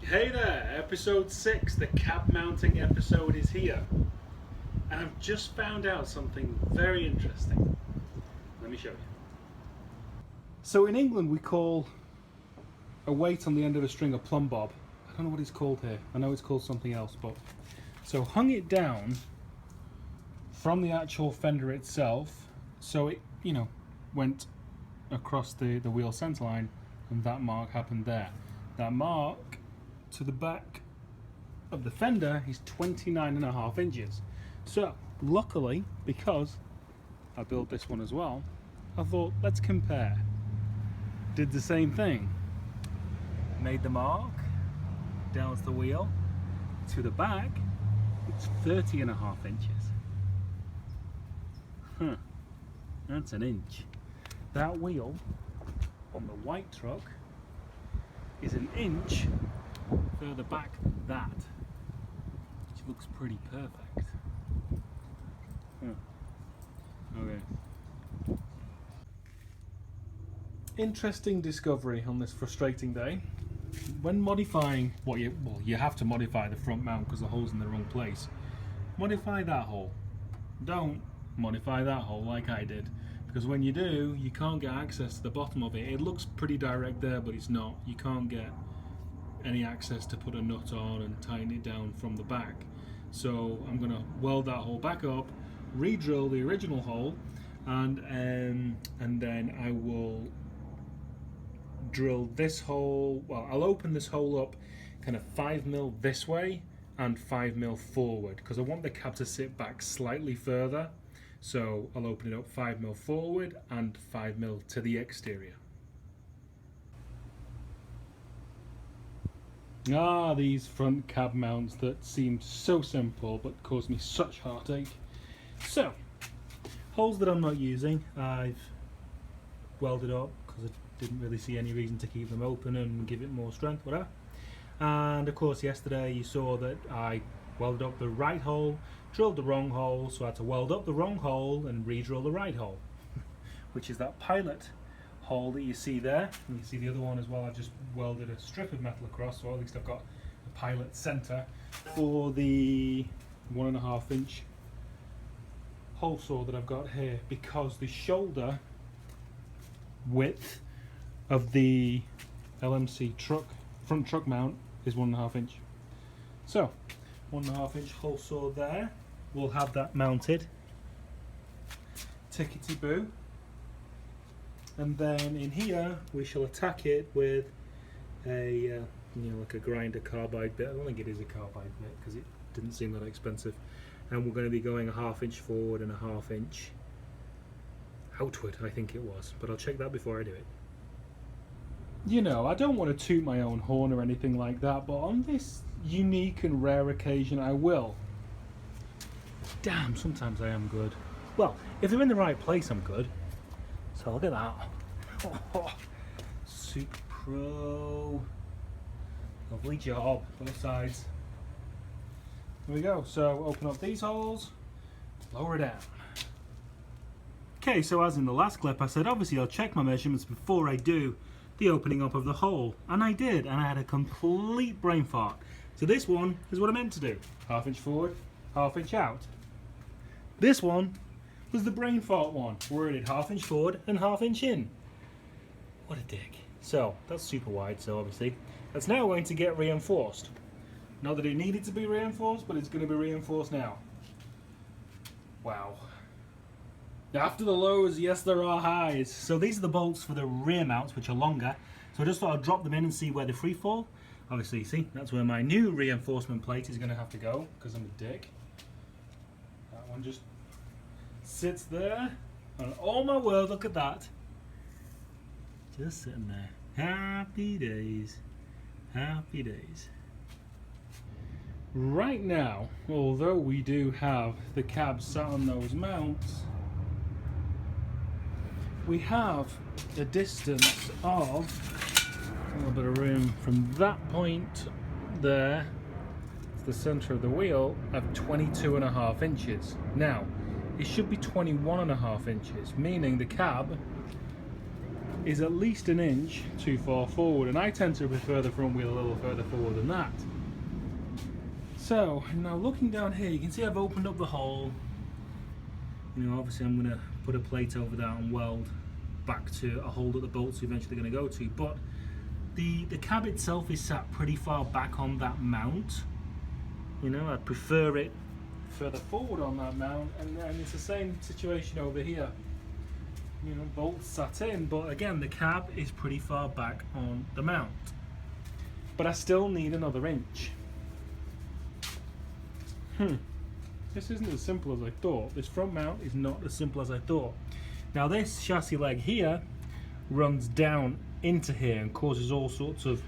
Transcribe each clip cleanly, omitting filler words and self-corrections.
Hey there, episode 6, the cab mounting episode is here. And I've just found out something very interesting. Let me show you. So in England we call a weight on the end of a string a plumb bob. I don't know what it's called here. I know it's called something else, but... So hung it down from the actual fender itself, so it, went across the wheel centre line, and that mark happened there. That mark to the back of the fender is 29.5 inches. So luckily, because I built this one as well, I thought let's compare. Did the same thing. Made the mark down the wheel to the back. It's 30.5 inches. Huh. That's an inch. That wheel on the white truck is an inch further back than that, which looks pretty perfect. Okay. Interesting discovery on this frustrating day. When modifying, you have to modify the front mount because the hole's in the wrong place. Modify that hole. Don't modify that hole like I did, because when you do, you can't get access to the bottom of it. It looks pretty direct there, but it's not. You can't get any access to put a nut on and tighten it down from the back. So I'm going to weld that hole back up, re-drill the original hole, and then I will drill this hole. Well, I'll open this hole up kind of 5mm this way and 5mm forward, because I want the cab to sit back slightly further. So I'll open it up 5mm forward and 5mm to the exterior. These front cab mounts that seemed so simple but caused me such heartache. So, holes that I'm not using, I've welded up because I didn't really see any reason to keep them open and give it more strength, whatever. And of course yesterday you saw that I welded up the right hole, drilled the wrong hole, so I had to weld up the wrong hole and re-drill the right hole, which is that pilot hole that you see there. And you see the other one as well. I've just welded a strip of metal across, so at least I've got a pilot center for the 1.5 inch hole saw that I've got here, because the shoulder width of the LMC truck front truck mount is 1.5 inch. So 1.5 inch hole saw there. We'll have that mounted. Tickety boo. And then in here we shall attack it with a like a grinder carbide bit. I don't think it is a carbide bit because it didn't seem that expensive. And we're going to be going a 1/2 inch forward and a 1/2 inch outward, I think it was, but I'll check that before I do it. I don't want to toot my own horn or anything like that, but on this unique and rare occasion I will. Damn, sometimes I am good. Well, if they're in the right place I'm good. So look at that. Oh, super pro. Lovely job, both sides. Here we go. So open up these holes, lower down. Okay, so as in the last clip I said obviously I'll check my measurements before I do the opening up of the hole. And I did, and I had a complete brain fart. So this one is what I meant to do. 1/2 inch forward, 1/2 inch out. This one was the brain fart one, where I did 1/2 inch forward and 1/2 inch in. What a dick. So that's super wide, so obviously that's now going to get reinforced. Not that it needed to be reinforced, but it's going to be reinforced now. Wow. After the lows, yes there are highs. So these are the bolts for the rear mounts, which are longer. So I just thought I'd drop them in and see where they free fall. Obviously, see, that's where my new reinforcement plate is going to have to go, because I'm a dick. That one just sits there, and oh my word, look at that. Just sitting there. Happy days. Happy days. Right now, although we do have the cab sat on those mounts, we have a distance of a little bit of room from that point there to the center of the wheel of 22.5 inches. Now, it should be 21.5 inches, meaning the cab is at least an inch too far forward, and I tend to prefer the front wheel a little further forward than that. So now looking down here, you can see I've opened up the hole. You know, obviously I'm going to put a plate over that and weld back to a hole that the bolts are eventually going to go to, but the cab itself is sat pretty far back on that mount. You know, I'd prefer it further forward on that mount, and it's the same situation over here. You know, bolts sat in, but again the cab is pretty far back on the mount. But I still need another inch. This isn't as simple as I thought. This front mount is not as simple as I thought. Now this chassis leg here runs down into here and causes all sorts of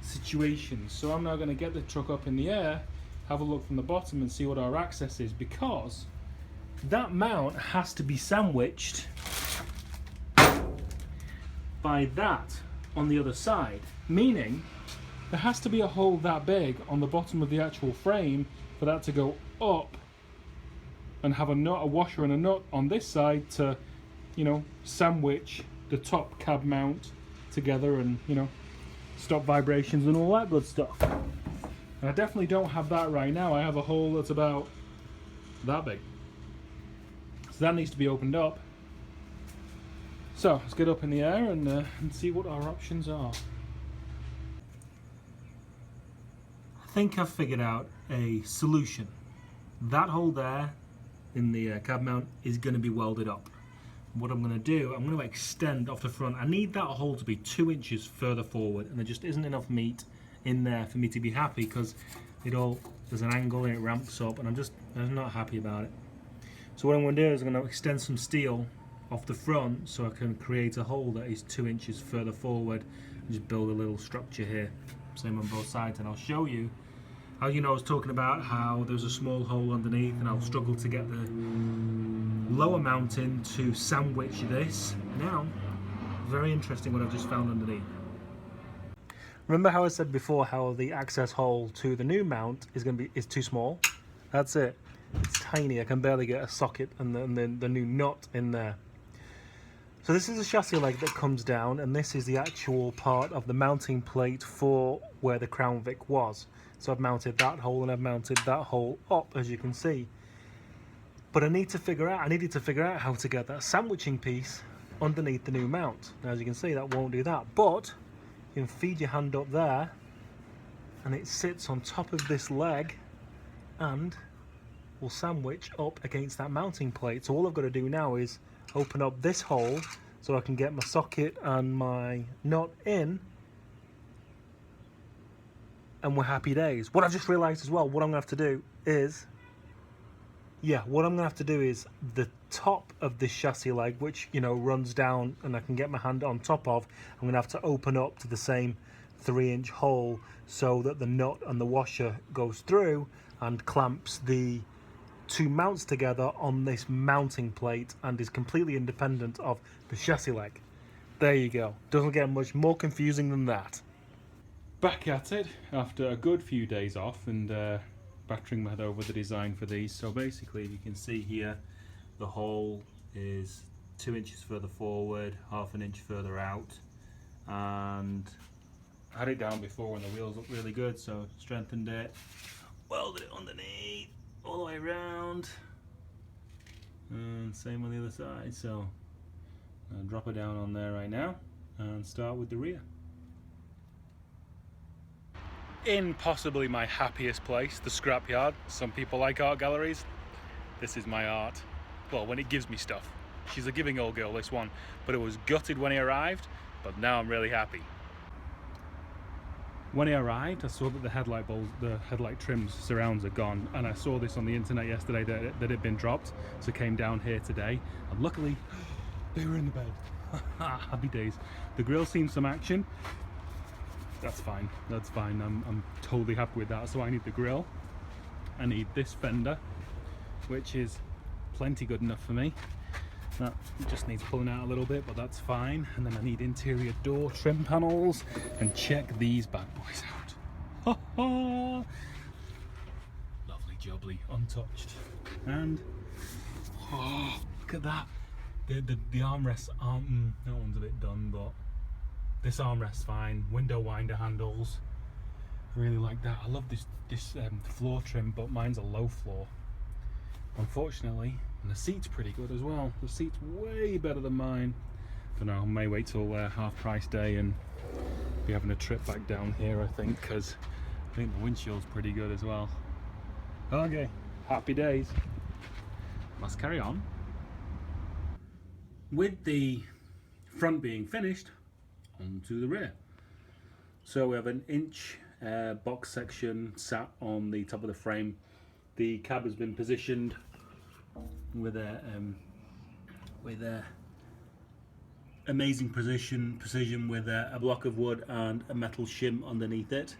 situations. So I'm now going to get the truck up in the air, have a look from the bottom and see what our access is, because that mount has to be sandwiched by that on the other side, meaning there has to be a hole that big on the bottom of the actual frame for that to go up and have a nut, a washer and a nut on this side to, you know, sandwich the top cab mount together and, you know, stop vibrations and all that good stuff. And I definitely don't have that right now. I have a hole that's about that big. So that needs to be opened up. So let's get up in the air and see what our options are. I think I've figured out a solution. That hole there in the cab mount is going to be welded up. What I'm going to do, I'm going to extend off the front. I need that hole to be 2 inches further forward, and there just isn't enough meat in there for me to be happy, because there's an angle and it ramps up, and I'm not happy about it. So what I'm going to do is I'm going to extend some steel off the front so I can create a hole that is 2 inches further forward and just build a little structure here. Same on both sides, and I'll show you how, you know, I was talking about how there's a small hole underneath and I'll struggle to get the lower mounting to sandwich this. Now, very interesting what I've just found underneath. Remember how I said before how the access hole to the new mount is too small? That's it. It's tiny. I can barely get a socket and the new nut in there. So this is a chassis leg that comes down, and this is the actual part of the mounting plate for where the Crown Vic was. So I've mounted that hole and I've mounted that hole up, as you can see. But I needed to figure out how to get that sandwiching piece underneath the new mount. Now, as you can see, that won't do that, but you can feed your hand up there and it sits on top of this leg and will sandwich up against that mounting plate. So all I've got to do now is open up this hole so I can get my socket and my nut in, and we're happy days. What I've just realised as well, what I'm going to have to do is, the top of this chassis leg, which, you know, runs down and I can get my hand on top of, I'm going to have to open up to the same 3-inch hole so that the nut and the washer goes through and clamps the two mounts together on this mounting plate and is completely independent of the chassis leg. There you go. Doesn't get much more confusing than that. Back at it after a good few days off and battering my head over the design for these. So basically, you can see here the hole is 2 inches further forward, half an inch further out, and I had it down before when the wheels looked really good, so strengthened it, welded it underneath all the way around, and same on the other side. So I'll drop it down on there right now and start with the rear. In possibly my happiest place, the scrapyard. Some people like art galleries. This is my art. Well, when it gives me stuff. She's a giving old girl, this one, but it was gutted when he arrived, but now I'm really happy. When he arrived, I saw that the headlight trims surrounds are gone, and I saw this on the internet yesterday that it had been dropped, so I came down here today, and luckily they were in the bed. Happy days. The grille's seen some action. That's fine, that's fine. I'm totally happy with that. So I need the grille, I need this fender, which is plenty good enough for me. That just needs pulling out a little bit, but that's fine. And then I need interior door trim panels, and check these bad boys out. Lovely jubbly, untouched. And oh, look at that. The armrests aren't, that one's a bit done, but this armrest's fine. Window winder handles, really like that. I love this floor trim, but mine's a low floor, unfortunately. And the seat's pretty good as well. The seat's way better than mine. But no, I may wait till half price day and be having a trip back down here, I think, because I think the windshield's pretty good as well. Okay, happy days. Let's carry on. With the front being finished, onto the rear. So we have an inch box section sat on the top of the frame. The cab has been positioned with a amazing precision with a block of wood and a metal shim underneath it,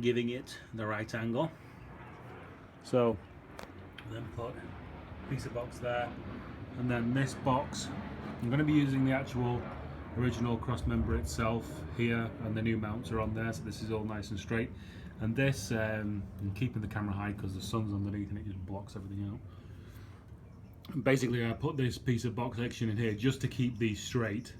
giving it the right angle. So then put a piece of box there, and then this box, I'm going to be using the actual original cross member itself here, and the new mounts are on there, so this is all nice and straight. And this, I'm keeping the camera high because the sun's underneath and it just blocks everything out. Basically, I put this piece of box section in here just to keep these straight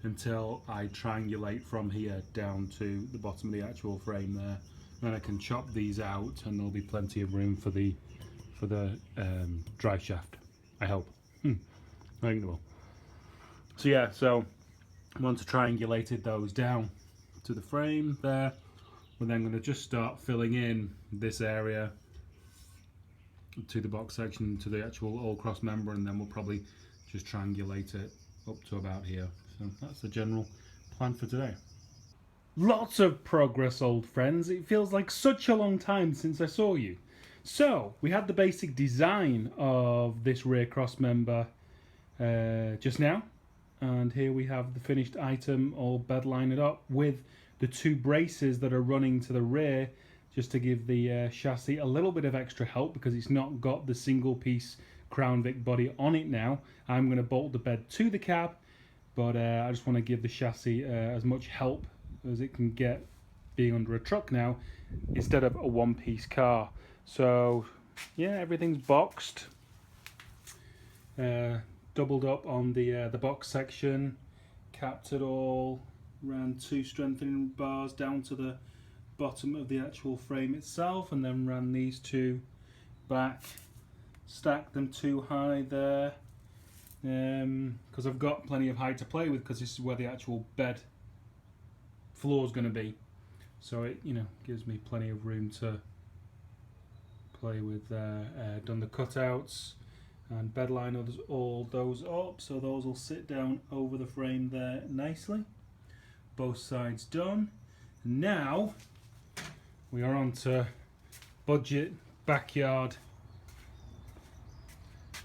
until I triangulate from here down to the bottom of the actual frame there. Then I can chop these out and there'll be plenty of room for the drive shaft, I hope. I think they will. So yeah, so once I triangulated those down to the frame there, we're then going to just start filling in this area to the box section, to the actual all cross member, and then we'll probably just triangulate it up to about here. So that's the general plan for today. Lots of progress, old friends. It feels like such a long time since I saw you. So we had the basic design of this rear cross member just now, and here we have the finished item all bed lined up with the two braces that are running to the rear, just to give the chassis a little bit of extra help because it's not got the single piece Crown Vic body on it now. I'm going to bolt the bed to the cab, but I just want to give the chassis as much help as it can get being under a truck now instead of a one-piece car. So yeah, everything's boxed, doubled up on the box section, capped it all, ran two strengthening bars down to the bottom of the actual frame itself, and then ran these two back, stacked them too high there because I've got plenty of height to play with, because this is where the actual bed floor is going to be, so it, you know, gives me plenty of room to play with. Done the cutouts and bed liners, all those up, so those will sit down over the frame there nicely. Both sides done. Now we are on to budget backyard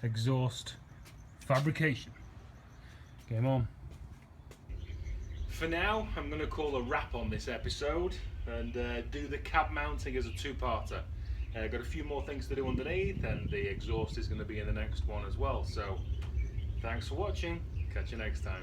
exhaust fabrication. Game on. For now, I'm going to call a wrap on this episode and do the cab mounting as a two-parter. Got a few more things to do underneath, and the exhaust is going to be in the next one as well. So thanks for watching. Catch you next time.